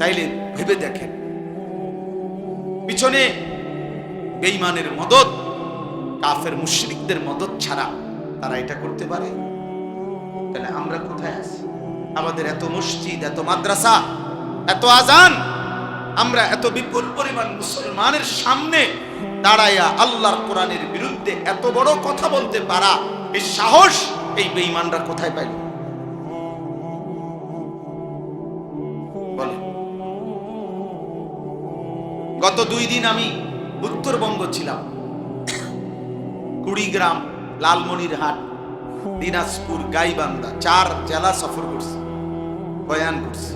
তাইলে ভেবে দেখেন, পিছনে বেঈমানের মদদ, কাফের মুশরিকদের মদদ ছাড়া তারা এটা করতে পারে? তাহলে আমরা কোথায় আছি? আমাদের এত মসজিদ, এত মাদ্রাসা, এত আজান, আমরা এত বিপুল পরিমাণ মুসলমানের সামনে দাঁড়াইয়া আল্লাহর কোরআনের বিরুদ্ধে এত বড় কথা বলতে পারা, এই সাহস এই বেঈমানরা কোথায় পাইল? বলে গত 2 দিন আমি উত্তরবঙ্গ ছিলাম, কুড়িগ্রাম, লালমনিরহাট, দিনাজপুর, গাইবান্ধা, 4 জেলা সফর করছি, বয়ান করছি।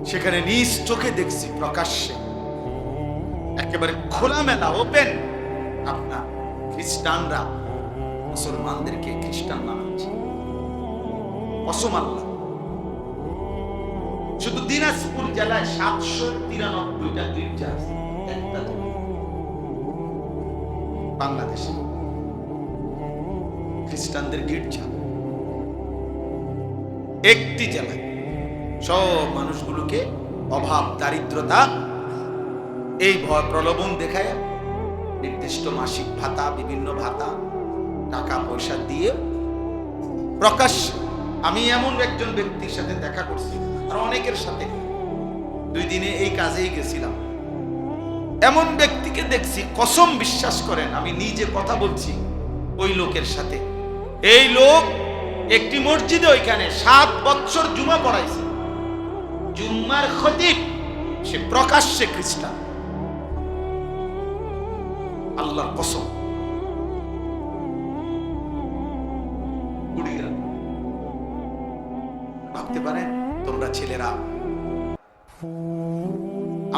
সেখানে নিজ চোখে দেখছি প্রকাশ্যে একেবারে খোলামেলা ওপেন আপনার খ্রিস্টানরা মুসলমানদেরকে খ্রিস্টান বানাচ্ছে। কসম আল্লাহ, শুধু দিনাজপুর জেলায় 793টা গির্জা আছে একটা বাংলাদেশে খ্রিস্টানদের গির্জা একটি জেলায়। সব মানুষগুলোকে অভাব, দারিদ্রতা, এই ভয় প্রলোভন দেখায় নির্দিষ্ট মাসিক ভাতা, বিভিন্ন ভাতা, টাকা পয়সা দিয়ে প্রকাশ্যে। আমি এমন একজন ব্যক্তির সাথে দেখা করছি, আর অনেকের সাথে 2 দিনে এই কাজেই গেছিলাম। এমন ব্যক্তিকে দেখছি, কসম বিশ্বাস করেন, আমি নিজে কথা বলছি ওই লোকের সাথে। এই লোক একটি মসজিদে ওইখানে 7 বছর জুমা পড়াইছে, জুম্মার খতিব, সে প্রকাশ্যে খ্রিস্টান। আল্লাহর কসম। কুড়িগ্রাম, ভাবতে পারেন তোমরা ছেলেরা,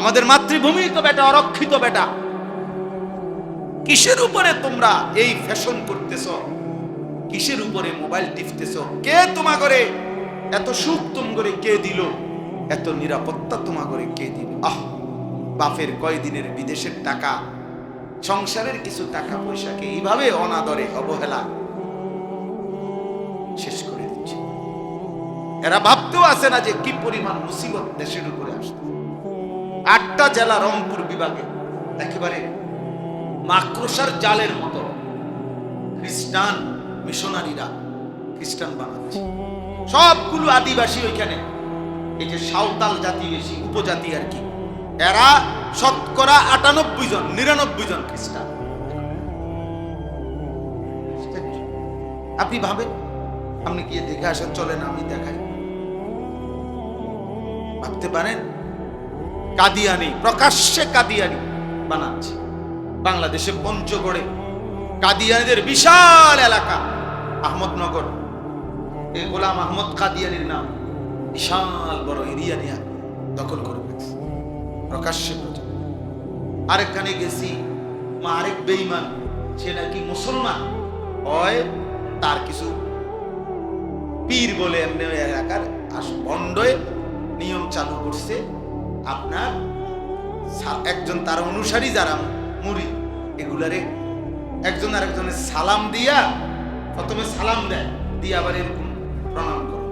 আমাদের মাতৃভূমি তো বেটা, অরক্ষিত বেটা, কিসের উপরে তোমরা এই ফ্যাশন করতেছ? কিসের উপরে মোবাইল টিপতেছ? কে তোমা করে এত সুখ তুম করে কে দিল? এত নিরাপত্তা তোমা করে কে দিল? বাপের কয়দিনের বিদেশের টাকা, সংসারের কিছু টাকা পয়সাকে এইভাবে অনাদরে, অবহেলা শেষ করে দিচ্ছে। এরা ভাবতেও আসে না যে কি পরিমাণ মুসিবত দেশের উপরে আসছে। 8টা জেলা রংপুর বিভাগে একেবারে মাকড়সার জালের মতো খ্রিস্টান মিশনারিরা খ্রিস্টান বানাচ্ছে। সবগুলো আদিবাসী ওইখানে, এই যে সাঁওতাল জাতি, বেশি উপজাতি আর কি, এরা শতকরা 98 জন, 99 জন খ্রিস্টান। আপনি ভাবেন, আপনি কি দেখে আসেন? চলেন আমি দেখাই। ভাবতে পারেন, কাদিয়ানি, প্রকাশ্যে কাদিয়ানি বানাচ্ছে। বাংলাদেশে পঞ্চগড়ে কাদিয়ানিদের বিশাল এলাকা, আহমদনগর, এই গোলাম আহমদ কাদিয়ানির নাম, বিশাল বড় এরিয়া নিয়ে দখল করে ফেলছে প্রকাশ্যে। আরেকখানে গেছি, আরেক বেঈমান, সে নাকি মুসলমান হয়, তার কিছু পীর বলে এমনি এলাকার বন্ডয়ে নিয়ম চালু করছে। আপনার একজন তার অনুসারী যারা মুরিদ, এগুলারে একজন আরেকজনের সালাম দিয়া, প্রথমে সালাম দেয়, দিয়ে আবার এরকম প্রণাম করে।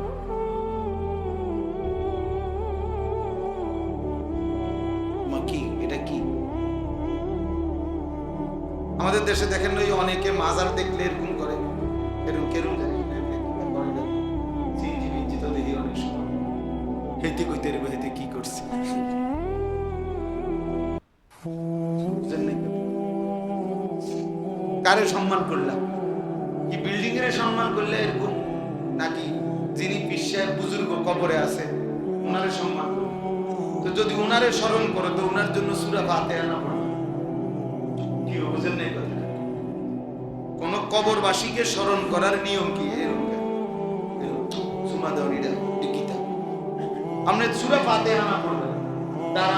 কি এটা? কি আমাদের দেশে দেখেন ওই অনেকে মাজার দেখলে এরকম করে, এরকম কেরম জানি অনেক সময় হেতে কইতে হেতে কি করছে। কারে সম্মান করলাম? কি বিল্ডিং এর সম্মান করলে এরকম? নাকি যিনি বিশ্বের বুজুর্গ কবরে আছে ওনারে সম্মান করো? তো যদি ওনারে স্মরণ করো তো ওনার জন্য সূরা ফাতিহা না পড়ো, কি বুঝেন নাই কথা? কোন কবরবাসীকে স্মরণ করার নিয়ম কি? আপনি সূরা ফাতিহা না পড়বেন, তার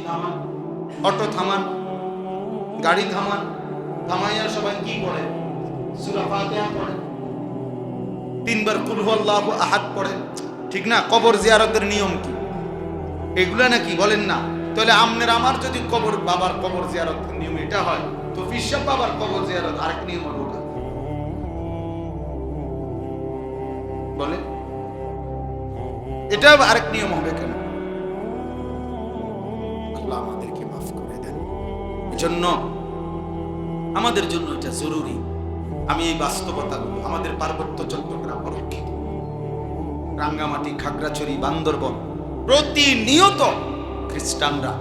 থামান, অটো থামান, গাড়ি থামান, থামাইয়া সবাই কি পড়ে? সূরা ফাতিহা পড়ে, 3 বার কুল হুয়াল্লাহু আহাদ পড়ে, ঠিক না? কবর জিয়ারতের নিয়ম কি? এগুলা নাকি বলেন না? তাহলে আমনের আমার যদি কবর, বাবার কবর জিয়ারতের নিয়ম এটা হয়, তো ফিরসাব বাবার কবর জিয়ারত আরেক নিয়ম হবে। বলে এটা আরেক নিয়ম হবে কেন? আল্লাহ আমাদেরকে মাফ করে দেন। এজন্য আমাদের জন্য এটা জরুরি। আমি এই বাস্তবতাগুলো, আমাদের পার্বত্য চট্টগ্রাম, অরক্ষিত রাঙ্গামাটি, খাগড়াছড়ি, বান্দরবন, প্রতিনিয়ত খ্রিস্টানরা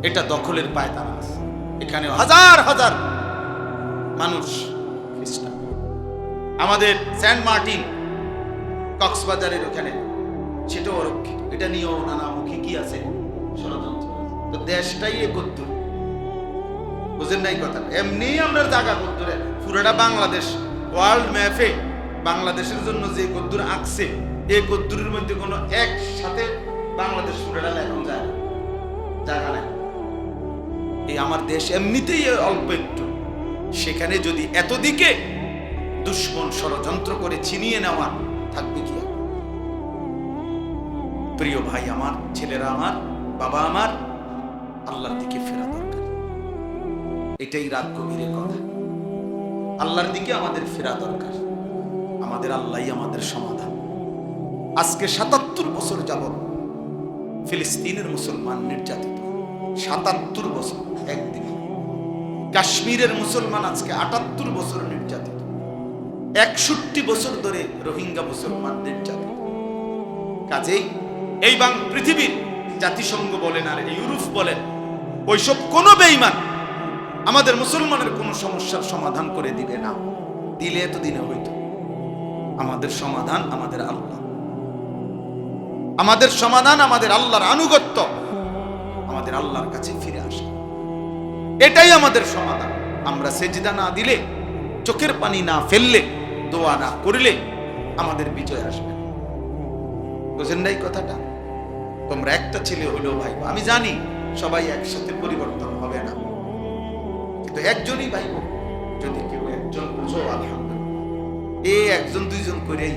এটা দখলের পায়তারা আছে। এখানে হাজার হাজার মানুষ খ্রিস্টান। আমাদের সেন্ট মার্টিন, কক্সবাজারের ওখানে, সেটাও অরক্ষিত। এটা নিয়েও নানামুখী কি আছে, ষড়যন্ত্র। তো দেশটাই একত্র, বুঝেন নাই কথা? এমনি আমরা জায়গা কদ্দুরে পুরোটা বাংলাদেশ ওয়ার্ল্ড ম্যাপে বাংলাদেশের জন্য যে কদ্দুর আঁকছে, এই কদ্দুরের মধ্যে কোনো একসাথে বাংলাদেশ পুরোটা লেখন যায় জায়গা নাই। এই আমার দেশ এমনিতেই অল্প একটু, সেখানে যদি এতদিকে দুশ্মন ষড়যন্ত্র করে ছিনিয়ে নেওয়া, থাকবে কি? প্রিয় ভাই আমার, ছেলেরা আমার, বাবা আমার, আল্লাহর দিকে ফেরা দরকার। এটাই রাত গভীরের কথা। আল্লাহর দিকে আমাদের ফেরা দরকার। আমাদের আল্লাহই আমাদের সমাধান। আজকে ৭৭ বছর যাবত ফিলিস্তিনের মুসলমান নির্যাতিত। ৭৭ বছর একদিন। কাশ্মীরের মুসলমান আজকে ৭৮ বছর নির্যাতিত। ৬১ বছর ধরে রোহিঙ্গা মুসলমান নির্যাতিত। কাজেই এই পৃথিবীর জাতিসংঘ বলেন আর ইউরোপ বলেন, ওইসব কোনো বেঈমান আমাদের মুসলমানের কোনো সমস্যার সমাধান করে দিবে না। দিলে এতদিনে হইতো। আমাদের সমাধান আমাদের আল্লাহ, আমাদের সমাধান আমাদের আল্লাহর আনুগত্য, আমাদের আল্লাহর কাছে ফিরে আসা, এটাই আমাদের সমাধান। আমরা সেজদা না দিলে, চোখের পানি না ফেললে, দোয়া না করলে আমাদের বিজয় আসবে। বুঝেন নাই কথাটা? তোমরা একটা ছেলে হইলেও ভাই, আমি জানি সবাই একসাথে পরিবর্তন হবে না, কিন্তু একজনই ভাই, যদি কেউ একজন বুঝো আলহামদুলিল্লাহ। এই একজন দুইজন করেই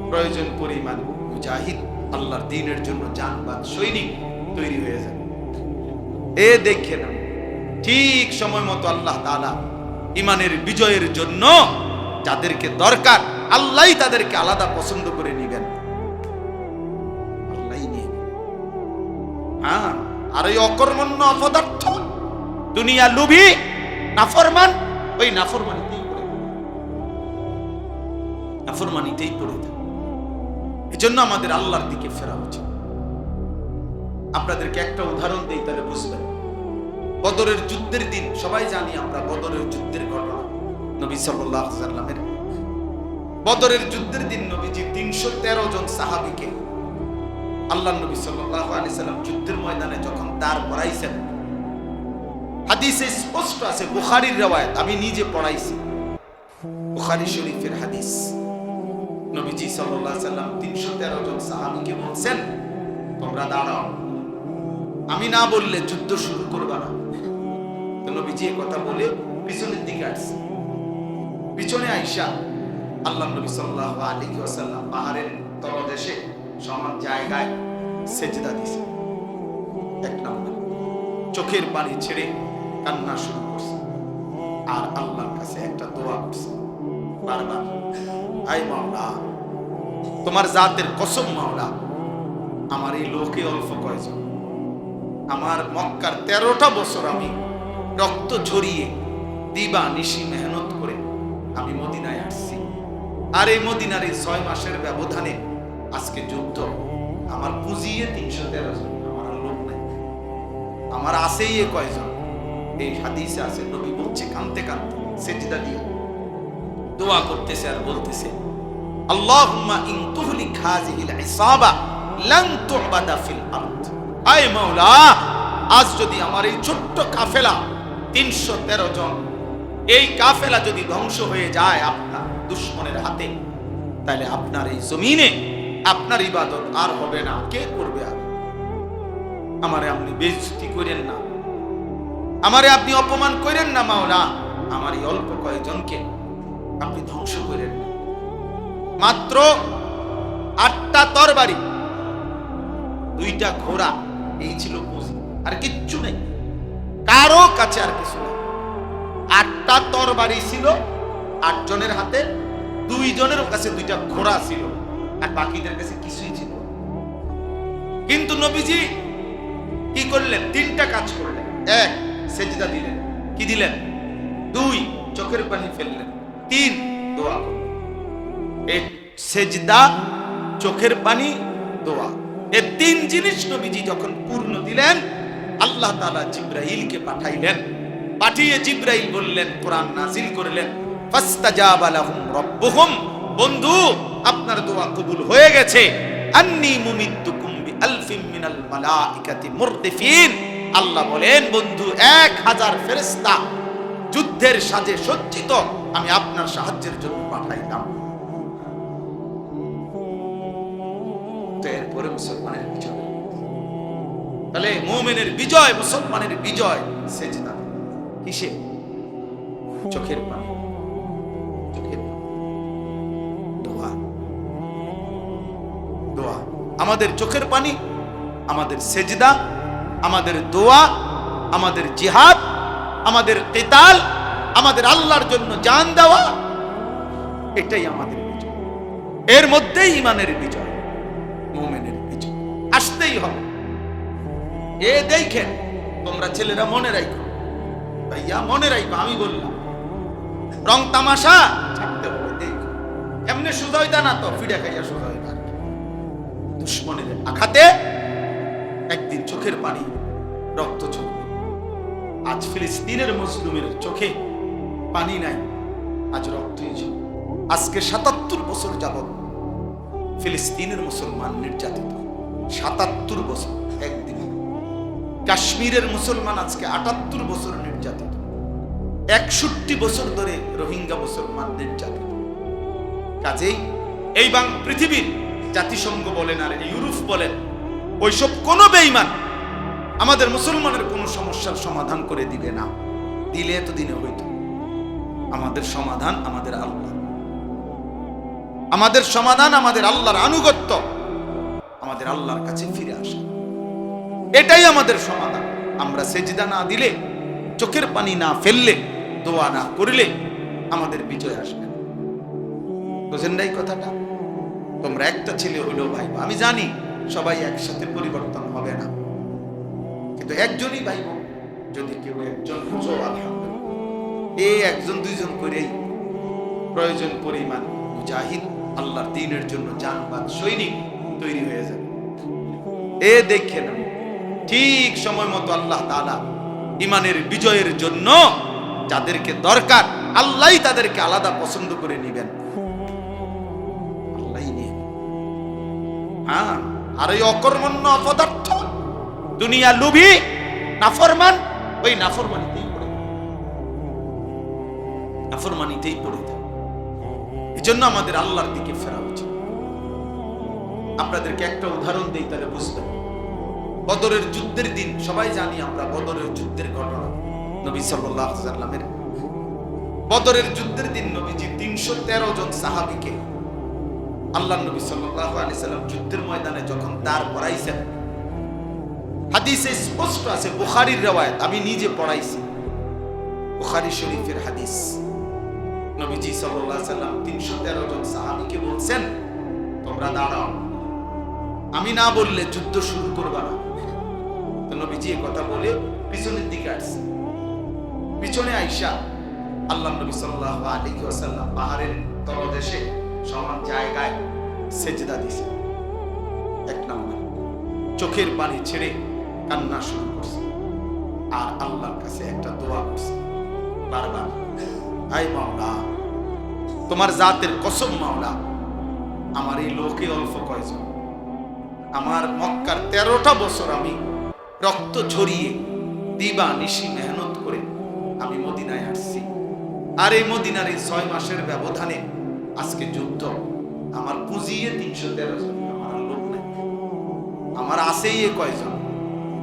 প্রয়োজন পরিমাণ মুজাহিদ, আল্লাহর দ্বীনের জন্য জানবাদ সৈনিক তৈরি হয়ে যাবে। এ দেখে না, ঠিক সময় মতো আল্লাহ তাআলা ইমানের বিজয়ের জন্য যাদেরকে দরকার, আল্লাহই তাদেরকে আলাদা পছন্দ করে নিবেন। আল্লাহই নিয়ে, হ্যাঁ। আর এই অকর্মণ্য অপদার্থ দুনিয়া লোভী নাফরমান, ওই নাফরমানিতেই পড়ে থাকে। এই জন্য আমাদের আল্লাহর দিকে ফেরা উচিত। আপনাদেরকে একটা উদাহরণ দিই, তাহলে বুঝবেন। বদরের যুদ্ধের দিন, সবাই জানি আমরা বদরের যুদ্ধের ঘটনা, নবী সাল্লাল্লাহু আলাইহি ওয়াসাল্লামের। বদরের যুদ্ধের দিন নবীজি ৩১৩ জন সাহাবীকে আল্লাহ নবী সাল্লাল্লাহু আলাইহি ওয়াসাল্লাম যুদ্ধের ময়দানে যখন দাঁড় করাইছেন, হাদিসে স্পষ্ট আছে, বুখারীর রওয়ায়াত, আমি নিজে পড়াইছি, বুখারী শরীফের হাদিস। নবীজি সাল্লাল্লাহু আলাইহি ওয়াসাল্লাম ৩১৩ জন সাহাবীকে বলছেন, তোমরা দাঁড়াও, আমি না বললে যুদ্ধ শুরু করবা না। তো নবীজি এই কথা বলে পিছনের দিকে আসছে। পিছনে আইসা আল্লাহ নবী সাল্লাল্লাহু আলাইহি ওয়াসাল্লাম পাহাড়ের তলদেশে সমান জায়গায় সেজদা দিয়েছে। এক নম্বর, চোখের পানি ছেড়ে কান্না শুরু করছে, আর আল্লাহর কাছে একটা দোয়া করছে বারবার, আয় মাওলা, তোমার জাতের কসম মাওলা, আমার এই লোকে অল্প কয়জন, আমার মক্কার 13টা বছর আমি রক্ত ঝরিয়ে দিবা নিশি মেহনত করে আমি মদিনায় আসছি, আর এই মদিনার এই 6 মাসের ব্যবধানে আজকে যুদ্ধ, আমার পুঁজিয়ে 313 জন, আমার লোক নাই, আমার আছেই এ কয়জন। এই হাদিসে আছে, নবী বলছে কাঁদতে কাঁদতে সেজদা দিয়ে দোয়া করতেছে আর বলতেছে, আল্লাহুম্মা ইন তুহলিক হাযিহিল ইসাবা লান তু'বাদা ফিল আরদ। আয় মাওলা, আজ যদি আমার এই ছোট্ট কাফেলা 313 জন, এই কাফেলা যদি ধ্বংস হয়ে যায় আপনার দুশমনের হাতে, তাহলে আপনার এই জমিনে আপনার ইবাদত আর হবে না। কে করবে? আর আমারে আপনি বেইজ্জতি করেন না, আমারে আপনি অপমান করেন না মাওলা, আমার এই অল্প কয়েকজনকে আপনি ধ্বংস করেন না। মাত্র 8টা তরবারি, 2টা ঘোড়া, এই ছিল পুঁজি, আর কিচ্ছু নেই কারো কাছে, আর কিছু নেই। 8টা তরবারি ছিল 8 জনের হাতে, 2 জনের কাছে 2টা ঘোড়া ছিল, আর বাকিদের কাছে কিছুই ছিল না। কিন্তু নবীজি কি করলেন? তিনটা কাজ করলেন। এক, সেজদা দিলেন। কি দিলেন? দুই, চোখের পানি ফেললেন। তিন, দোয়া করলেন। এই সেজদা, চোখের পানি, দোয়া, এই তিন জিনিস নবীজি যখন পূর্ণ দিলেন, আল্লাহ তাআলা জিবরাইলকে পাঠাইলেন। পাঠিয়ে জিবরাইল বললেন, কোরআন নাযিল করলেন, ফাস্তাজাবা লাহুম রাব্বুহুম, বন্ধু আপনার দোয়া কবুল হয়ে গেছে। আন্নী মুমিদ্দুকুম বিআলফিন মিনাল মালাইকাতি মুরদিফিন, আল্লাহ বলেন, বন্ধু 1000 ফেরেশতা যুদ্ধের সাজে সজ্জিত আমি আপনার সাহায্যের জন্য পাঠাইলাম। তো এরপরে মুসলমানের বিজয়। তাহলে মুমিনের বিজয়, মুসলমানের বিজয় সেজদা। কিসে? চোখের পানি, চোখের পানি, দোয়া। দোয়া, আমাদের চোখের পানি, আমাদের সেজদা, আমাদের দোয়া, আমাদের জিহাদ, আমাদের কিতাল, আমাদের আল্লাহর জন্য জান দেওয়া, এটাই আমাদের বিজয়। এর মধ্যেই ঈমানের বিজয়, মুমিনের বিজয় আসতেই হবে। এ দেখেন, তোমরা ছেলেরা মনে রাখো, ভাইয়া মনে রাখো, আমি বললাম রং তামাশা ছাড়তে হবে। দেখো এমনি সোজা হইতা না, তো ফিডা খাইয়া সোজা হইতা। দুশ্মনের আঘাতে একদিন চোখের পানি, রক্ত ঝরবে। আজ ফিলিস্তিনের মুসলিমের চোখে পানি নাই, আজ রক্তই ঝরবে। আজকে 77 বছর যাবত ফিলিস্তিনের মুসলমান নির্যাতিত। 77 বছর একদিন। কাশ্মীরের মুসলমান আজকে 78 বছর নির্যাতিত। 61 বছর ধরে রোহিঙ্গা মুসলমান নির্যাতিত। কাজেই এই পৃথিবীর জাতিসংঘ বলেন আর ইউরোপ বলেন, ওইসব কোনো বেঈমান আমাদের মুসলমানের কোনো সমস্যার সমাধান করে দিবে না। দিলে এতদিনে হইতো। আমাদের সমাধান আমাদের আল্লাহ, আমাদের সমাধান আমাদের আল্লাহর আনুগত্য, আমাদের আল্লাহর কাছে ফিরে আসা, এটাই আমাদের সমাধান। আমরা সেজদা না দিলে, চোখের পানি না ফেললে, দোয়া না করলে আমাদের বিজয় আসবে না। বুঝেন নাই কথাটা? তোমরা একটা ছেলে হইলেও ভাই, আমি জানি সবাই একসাথে পরিবর্তন হবে না, কিন্তু একজনই ভাই, যদি কেউ একজন বুঝো, আলহামদুলিল্লাহ, এই একজন দুইজন করেই প্রয়োজন পরিমাণ মুজাহিদ, আল্লাহর দ্বীনের জন্য জানবাদ সৈনিক তৈরি হয়ে যাবে। এ দেখে না, ঠিক সময় মতো আল্লাহ তাআলা ঈমানের বিজয়ের জন্য যাদেরকে দরকার, আল্লাহই তাদেরকে আলাদা পছন্দ করে নিবেন। আল্লাহই নিয়ে। হ্যাঁ, আর এই অকর্মণ্য অপদার্থ দুনিয়া লোভী নাফরমান, ওই নাফরমানিতেই পড়ে, নাফরমানিতেই পড়ে থাকে। এই জন্য আমাদের আল্লাহর দিকে ফেরা উচিত। আপনাদেরকে একটা উদাহরণ দিই, তাহলে বুঝবেন। বদরের যুদ্ধের দিন, সবাই জানি আমরা বদরের যুদ্ধের ঘটনা। নবী সাল্লাল্লাহু আলাইহি ওয়াসাল্লামের বদরের যুদ্ধের দিন নবীজি 313 জন সাহাবীকে আল্লাহর নবী সাল্লাল্লাহু আলাইহি ওয়াসাল্লাম যুদ্ধের ময়দানে যখন দাঁড় করাইছেন, হাদিসে স্পষ্ট আছে, বুখারীর রওয়ায়াত, আমি নিজে পড়াইছি, বুখারী শরীফের হাদিস। নবীজি সাল্লাল্লাহু আলাইহি ওয়াসাল্লাম 313 জন সাহাবীকে বলছেন, তোমরা দাঁড়াও, আমি না বললে যুদ্ধ শুরু করবা না। তো নবীজি এই কথা বলে পিছনের দিকে আসছে। পিছনে আইসা আল্লাহ নবী সাল্লাল্লাহু আলাইহি ওয়াসাল্লাম পাহাড়ের তলদেশে সমান জায়গায় সেজদা দিয়েছে। এক নম্বর, চোখের পানি ছেড়ে কান্না শুরু করছে, আর আল্লাহর কাছে একটা দোয়া করছে বারবার, হায় মাওলা, তোমার জাতের কসম মাওলা, আমার এই লোকে অল্প কয়জন, আমার মক্কার 13টা বছর আমি রক্ত ঝরিয়ে দিবা নিশি মেহনত করে আমি মদিনায় আসছি, আর এই মদিনার এই 6 মাসের ব্যবধানে আজকে যুদ্ধ, আমার পুঁজিয়ে 313 জন, আমার লোক নাই, আমার আছেই এ কয়জন।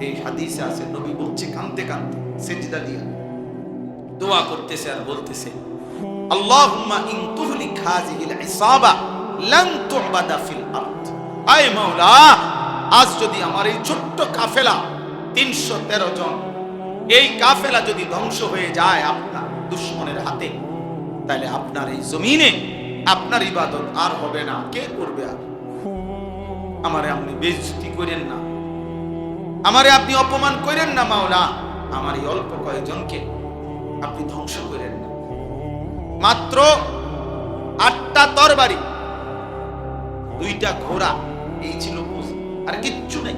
এই হাদিসে আছে, নবী বলছে কাঁদতে কাঁদতে, সেজদা দিয়া দোয়া করতেছে আর বলতেছে, আল্লাহুম্মা ইন তুহলিক হাযিহিল ইসাবা লান তু'বাদা ফিল আরদ। আয় মাওলা, আজ যদি আমার এই ছোট্ট কাফেলা 313 জন, এই কাফেলা যদি ধ্বংস হয়ে যায় আপনার দুশমনের হাতে, তাহলে আপনার এই জমিনে আপনার ইবাদত আর হবে না। কে করবে? আর আমারে আপনি বেইজ্জতি করেন না, আমারে আপনি অপমান করেন না মাওলা, আমার এই অল্প কয়েকজনকে আপনি ধ্বংস করেন না। মাত্র 8টা তরবারি, 2টা ঘোড়া, এই ছিল পুঁজি, আর কিচ্ছু নেই,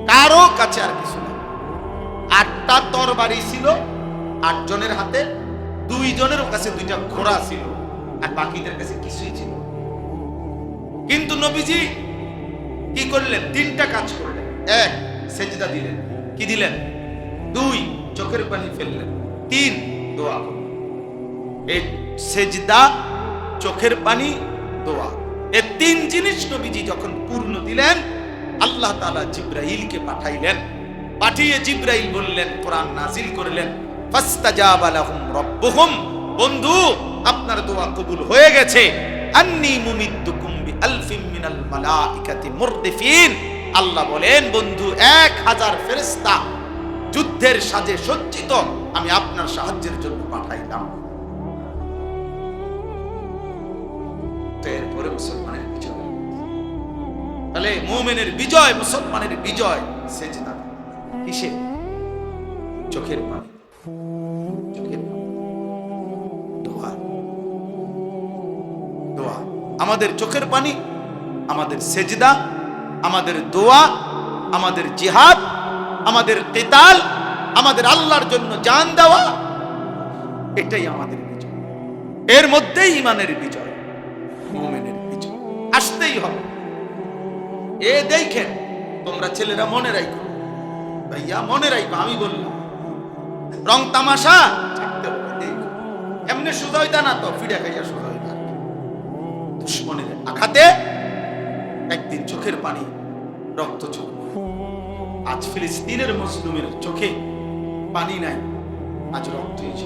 কারো কাছে আর কিছু নেই। 8টা তরবারি ছিল 8 জনের হাতে, 2 জনের কাছে 2টা ঘোড়া ছিল, আর বাকিদের কাছে কিছুই ছিল। কিন্তু নবীজি কি করলেন? 3টা কাজ করলেন। 1, সেজদা দিলেন। কি দিলেন? 2, চোখের পানি ফেললেন। 3, দোয়া করলেন। এই সেজদা, চোখের পানি, দোয়া, এই 3 জিনিস নবীজি যখন পূর্ণ দিলেন, আল্লাহ তাআলা জিবরাইলকে পাঠাইলেন। পাঠিয়ে জিবরাইল বললেন, কোরআন নাজিল করলেন, ফাস্তাজাবা লাহুম রাব্বুহুম, বন্ধু আপনার দোয়া কবুল হয়ে গেছে। আন্নী মুমিদ্দুকুম বিআলফিম মিনাল মালাইকাতি মুরদিফিন, আল্লাহ বলেন, বন্ধু 1000 ফেরেশতা যুদ্ধের সাজে সজ্জিত আমি আপনার সাহায্যের জন্য পাঠাইলাম। তো এরপরে মুসলমানের বিজয়। তাহলে মুমিনের বিজয়, মুসলমানের বিজয় সেজদা। কিসে? চোখের পানি, চোখের পানি, দোয়া। দোয়া, আমাদের চোখের পানি, আমাদের সেজদা, আমাদের দোয়া, আমাদের জিহাদ, আমাদের কিতাল, আমাদের আল্লাহর জন্য জান দেওয়া, এটাই আমাদের বিজয়। এর মধ্যেই ঈমানের বিজয়, মুমিনের বিজয় আসতেই হবে। এ দেখেন, তোমরা ছেলেরা মনে রাখো, ভাইয়া মনে রাখো, আমি বললাম রং তামাশা থাকতে হবে। দেখো এমনি সোজা হইতা না, তো ফিরে খাইয়া সোজা হইতা। দুশ্মনের আঘাতে একদিন চোখের পানি, রক্ত চোখ। আজ ফিলিস্তিনের মুসলিমের চোখে পানি নাই, আজ রক্ত হয়েছে।